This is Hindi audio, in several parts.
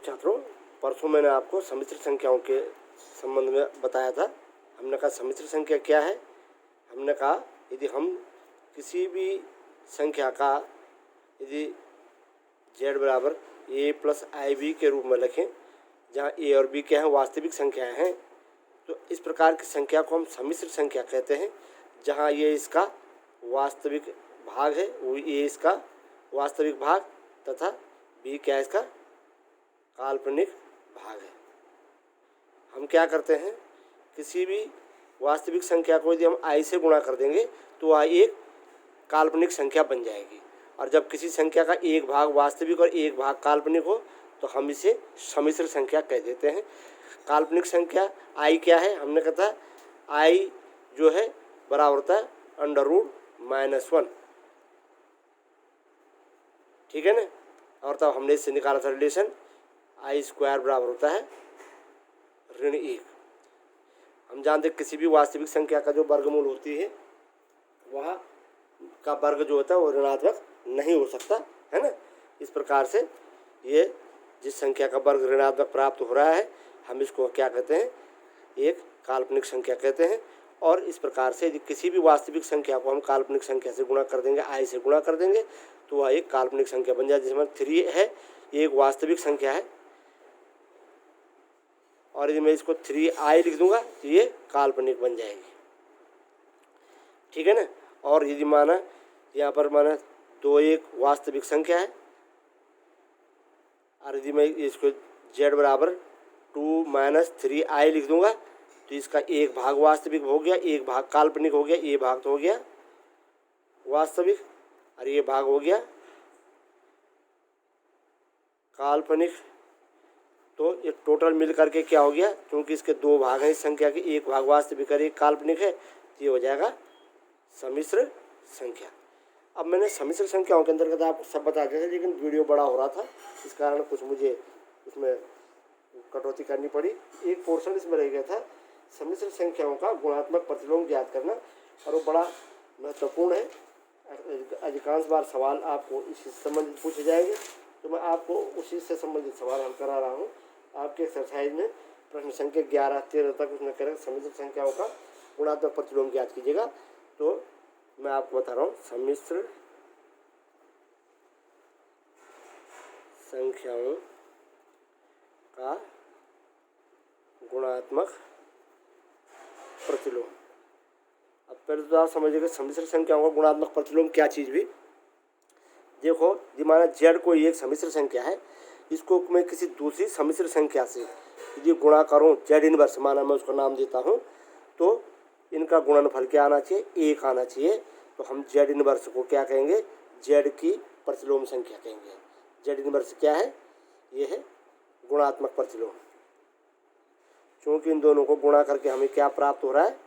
छात्रों, परसों मैंने आपको सम्मिश्र संख्याओं के संबंध में बताया था। हमने कहा सम्मिश्र संख्या क्या है। हमने कहा यदि हम किसी भी संख्या का यदि z बराबर a प्लस आई बी के रूप में लिखें, जहाँ a और b क्या हैं, वास्तविक संख्याएं हैं, तो इस प्रकार की संख्या को हम सम्मिश्र संख्या कहते हैं। जहाँ ये इसका वास्तविक भाग है, वो a इसका वास्तविक भाग तथा b क्या है, इसका काल्पनिक भाग है। हम क्या करते हैं, किसी भी वास्तविक संख्या को यदि हम i से गुणा कर देंगे तो वह एक काल्पनिक संख्या बन जाएगी। और जब किसी संख्या का एक भाग वास्तविक और एक भाग काल्पनिक हो तो हम इसे सम्मिश्र संख्या कह देते हैं। काल्पनिक संख्या i क्या है, हमने कहा था i जो है बराबर होता है √-1, ठीक है ना। और तब हमने इससे निकाला था रिलेशन i² बराबर होता है ऋण 1। हम जानते हैं किसी भी वास्तविक संख्या का जो वर्गमूल होती है वह का वर्ग जो होता है वो ऋणात्मक नहीं हो सकता, है ना। इस प्रकार से ये जिस संख्या का वर्ग ऋणात्मक प्राप्त हो रहा है हम इसको क्या कहते हैं, एक काल्पनिक संख्या कहते हैं। और इस प्रकार से यदि किसी भी वास्तविक संख्या को हम काल्पनिक संख्या से गुणा कर देंगे, i से गुणा कर देंगे, तो वह एक काल्पनिक संख्या बन जाए। जिसमें 3 है, ये एक वास्तविक संख्या है, और यदि मैं इसको 3i लिख दूंगा तो ये काल्पनिक बन जाएगी, ठीक है ना। और यदि माना यहाँ पर माना 2 एक वास्तविक संख्या है, और यदि मैं इसको z बराबर 2 - 3i लिख दूंगा तो इसका एक भाग वास्तविक हो गया, एक भाग काल्पनिक हो गया। ये भाग तो हो गया वास्तविक और ये भाग हो गया काल्पनिक। तो ये टोटल मिल करके क्या हो गया, क्योंकि इसके 2 भाग हैं इस संख्या के, एक भाग वास्तविक और एक काल्पनिक है, तो ये हो जाएगा सम्मिश्र संख्या। अब मैंने सम्मिश्र संख्याओं के अंतर्गत आपको सब बता दिया था, लेकिन वीडियो बड़ा हो रहा था, इस कारण कुछ मुझे उसमें कटौती करनी पड़ी। एक पोर्शन इसमें रह गया था, सम्मिश्र संख्याओं का गुणात्मक प्रतिलोम ज्ञात करना, और वो बड़ा महत्वपूर्ण है। अधिकांश बार सवाल आपको इससे संबंधित पूछे जाएंगे, तो मैं आपको उसी से संबंधित सवाल हल करा रहा हूँ। आपके एक्सरसाइज में प्रश्न संख्या 11-13 तक उसमें करें सम्मिश्र संख्याओं का गुणात्मक प्रतिलोम ज्ञात कीजिएगा। तो मैं आपको बता रहा हूँ सम्मिश्र संख्याओं का गुणात्मक प्रतिलोम। अब पहले तो आप समझिएगा सम्मिश्र संख्याओं का गुणात्मक प्रतिलोम क्या चीज़ भी। देखो, यदि माना z को एक सम्मिश्र संख्या है, इसको मैं किसी दूसरी सम्मिश्र संख्या से यदि गुणा करूँ, z इनवर्स माना मैं उसका नाम देता हूँ, तो इनका गुणनफल क्या आना चाहिए, 1 आना चाहिए। तो हम z इनवर्स को क्या कहेंगे, z की प्रतिलोम संख्या कहेंगे। z इनवर्स क्या है, ये है गुणात्मक प्रतिलोम। क्योंकि इन दोनों को गुणा करके हमें क्या प्राप्त हो रहा है,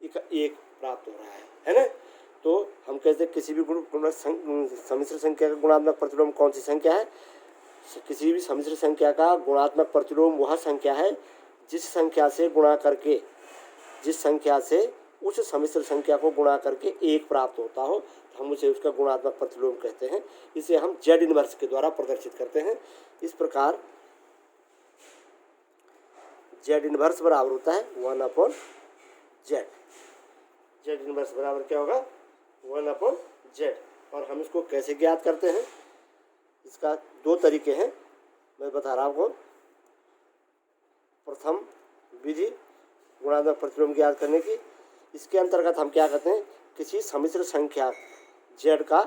एक प्राप्त हो रहा है ना। तो हम कहते हैं किसी भी सम्मिश्र संख्या का गुणात्मक प्रतिलोम कौन सी संख्या है, किसी भी सम्मिश्र संख्या का गुणात्मक प्रतिलोम वह संख्या है जिस संख्या से गुणा करके, जिस संख्या से उस सम्मिश्र संख्या को गुणा करके 1 प्राप्त होता हो, तो हम उसे उसका गुणात्मक प्रतिलोम कहते हैं। इसे हम z इनवर्स के द्वारा प्रदर्शित करते हैं। इस प्रकार z इनवर्स बराबर होता है 1/z। z इनवर्स बराबर क्या होगा, 1/z। और हम इसको कैसे ज्ञात करते हैं, इसका 2 तरीके हैं, मैं बता रहा हूँ। प्रथम विधि गुणात्मक प्रतिलोम ज्ञात करने की, इसके अंतर्गत हम क्या करते हैं, किसी सम्मिश्र संख्या z का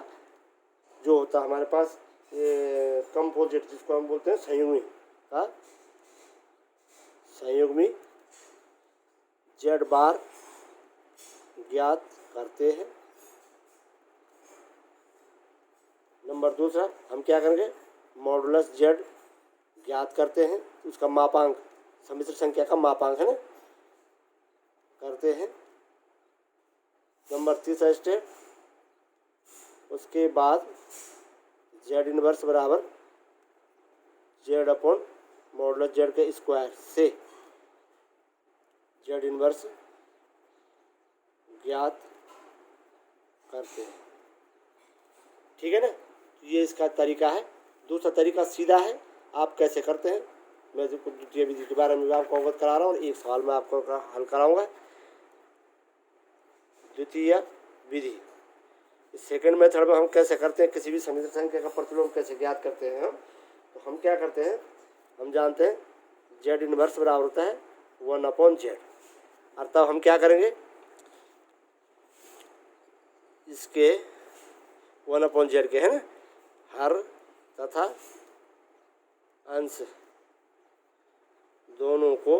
जो होता है हमारे पास कंपोजिट, जिसको हम बोलते हैं संयुग्मी का संयुग्मी z बार ज्ञात करते हैं। नंबर दूसरा हम क्या करेंगे, मॉडुलस z ज्ञात करते हैं, उसका मापांक, सम्मिश्र संख्या का मापांक है ना, करते हैं। नंबर तीसरा स्टेप, उसके बाद z इनवर्स बराबर z/मॉडुलस z के स्क्वायर से z इनवर्स ज्ञात करते हैं, ठीक है ना। ये इसका तरीका है। दूसरा तरीका सीधा है, आप कैसे करते हैं मैं द्वितीय विधि के बारे में आपको अवगत करा रहा हूँ और एक सवाल में आपको हल कराऊंगा। द्वितीय विधि सेकेंड मेथड में हम कैसे करते हैं, किसी भी समिश्र संख्या का प्रतिलोम कैसे ज्ञात करते हैं तो हम क्या करते हैं, हम जानते हैं जेड इनवर्स बराबर होता है 1/z। और तब हम क्या करेंगे, इसके 1/z के है ना, हर तथा अंश दोनों को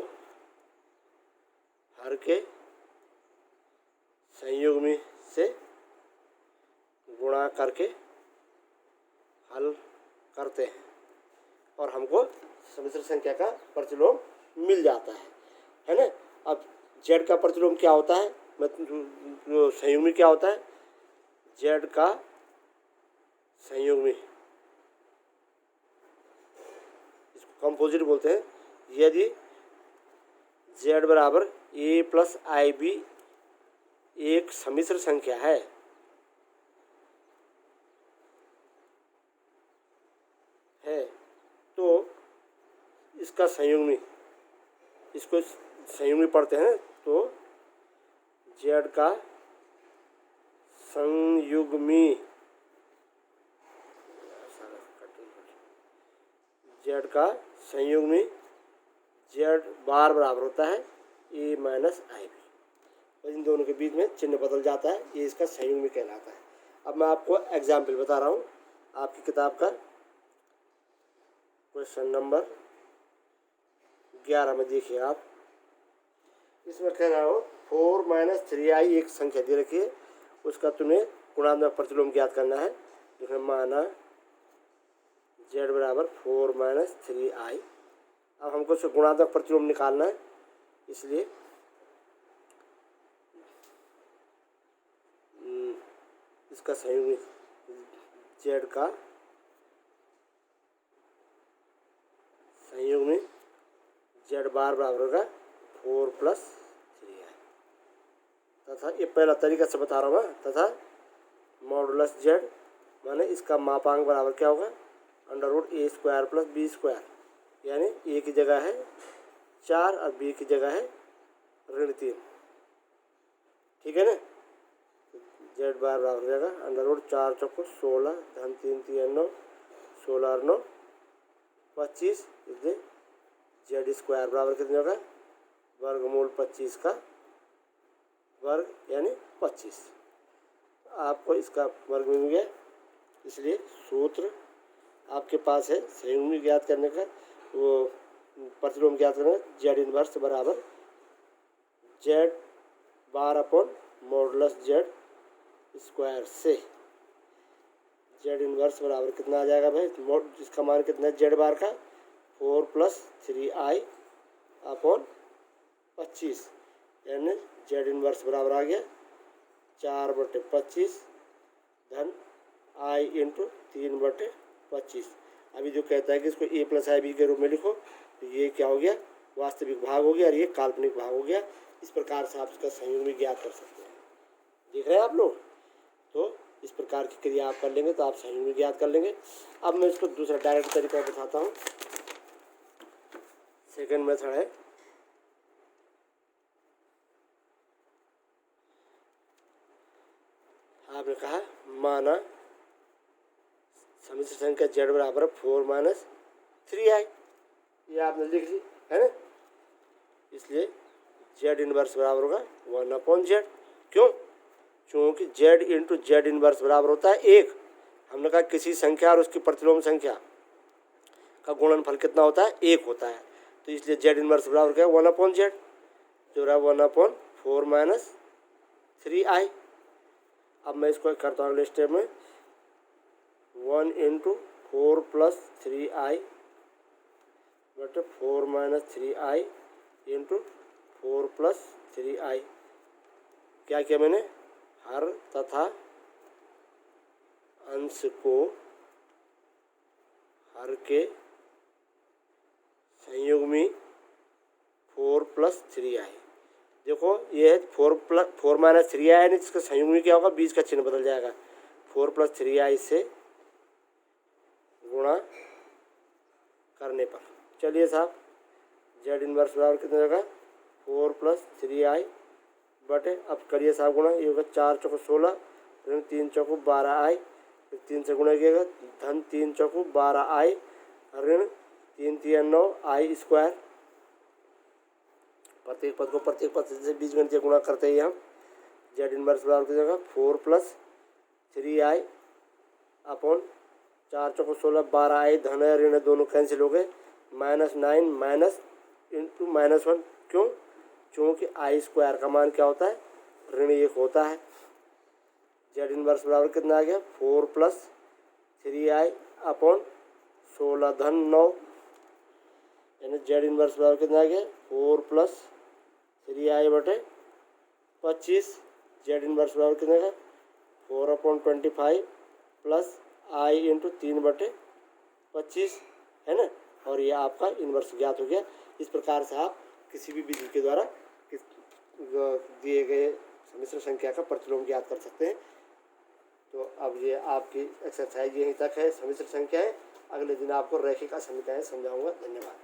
हर के संयुग्मी से गुणा करके हल करते हैं और हमको समिश्र संख्या का प्रतिलोम मिल जाता है ना। अब जेड का प्रतिलोम क्या होता है, मतलब संयुग्मी क्या होता है, जेड का संयुग्मी इसको कंपोजिट बोलते हैं। यदि जेड बराबर ए प्लस आई बी एक समिश्र संख्या है तो इसका संयुग्मी, इसको संयुग्मी पढ़ते हैं तो जेड का संयुग्मी, जेड का संयुग्मी जेड बार बराबर होता है ए माइनस आई बी। इन दोनों के बीच में चिन्ह बदल जाता है, ये इसका संयुग्मी कहलाता है। अब मैं आपको एग्जाम्पल बता रहा हूँ, आपकी किताब का क्वेश्चन नंबर 11 में देखिए आप, इसमें कह रहा हो 4 - 3i एक संख्या दे रखी है, उसका तुम्हें गुणात्मक प्रतिलोम ज्ञात करना है। जिसमें माना z बराबर 4 - 3i। अब हमको उससे गुणात्मक प्रतिलोम निकालना है, इसलिए इसका संयुग्मी z का संयुग्मी z बार बराबर होगा 4 + 3i तथा ये पहला तरीका से बता रहा हूँ मैं, तथा मॉडुलस z माने इसका मापांक बराबर क्या होगा, √a² + b², यानी a की जगह है 4 और b की जगह है ऋण 3। ठीक है ना, z बार बराबर हो जाएगा √4 × 4 = 16 धन 3 × 3 = 9 16 और 9 25, इसलिए z² बराबर कितने होगा, वर्गमूल 25 का वर्ग यानी 25। आपको इसका वर्ग मिल गया, इसलिए सूत्र आपके पास है संयुग्मी ज्ञात करने का, वो प्रतिलोम ज्ञात करने का, जेड इनवर्स बराबर z bar upon modulus z² से जेड इनवर्स बराबर कितना आ जाएगा भाई, इसका मान कितना है जेड बार का 4 + 3i अपॉन 25, यानी जेड इनवर्स बराबर आ गया 4/25 धन i × 3/25। अभी जो कहता है कि इसको a + i b के रूप में लिखो, तो ये क्या हो गया, वास्तविक भाग हो गया और ये काल्पनिक भाग हो गया। इस प्रकार से आप इसका संयुग्मी ज्ञात कर सकते हैं। देख रहे हैं आप लोग, तो इस प्रकार की क्रिया आप कर लेंगे तो आप संयुग्मी ज्ञात कर लेंगे। अब मैं इसको दूसरा डायरेक्ट तरीका बताता हूँ। सेकंड मेथड है, आपने कहा माना समिश्र संख्या z बराबर 4 - 3i, ये आपने लिख ली है ना, इसलिए z इनवर्स बराबर होगा 1/z। क्यों, क्योंकि z × z इनवर्स बराबर होता है 1। हमने कहा किसी संख्या और उसकी प्रतिलोम संख्या का गुणनफल कितना होता है, 1 होता है, तो इसलिए z इनवर्स बराबर क्या है 1/z, जो रहा 1/4 - 3i। अब मैं इसको करता हूँ अगले स्टेप में, 1 × 4 + 3i बटे 4 - 3i × 4 + 3i। क्या किया मैंने, हर तथा अंश को हर के संयुग्मी 4 + 3i। देखो ये है 4 - 3i है, जिसका संयुग्मी क्या होगा, बीच का चिन्ह बदल जाएगा, 4 + 3i से चलिए साहब, जेड इनवर्स बराबर कितना होगा 4 + 3i बटे, अब करिए साहब गुणा, ये होगा 4 चौको 16 ऋण 3 चौको 12i, फिर 3 से गुणा किएगा धन 3 चौको 12i ऋण 3 3 9 i स्क्वायर। प्रत्येक पद को प्रत्येक पद से बीजगणितीय गुणा करते ही हम जेड इनवर्स बराबर कितना होगा 4 + 3i अपॉन 4 चौको 16 12i धन है ऋण दोनों कैंसिल हो गए, -9 माइनस इंटू -1, क्यों? क्योंकि आई स्क्वायर का मान क्या होता है ऋण 1 होता है। जेड इनवर्स बराबर कितना आ गया 4 + 3i अपॉन 16 धन 9, यानी जेड इनवर्स बराबर कितना आ गया 4 + 3i बटे 25। जेड इनवर्स बराबर कितना है 4/25 प्लस i इंटू 3 बटे 25 है ना, और ये आपका इन्वर्स ज्ञात हो गया। इस प्रकार से आप किसी भी विधि के द्वारा दिए गए सम्मिश्र संख्या का प्रतिलोम ज्ञात कर सकते हैं। तो अब ये आपकी एक्सरसाइज यहीं तक है, सम्मिश्र संख्या है। अगले दिन आपको रैखिक असमीकरण समझाऊंगा। धन्यवाद।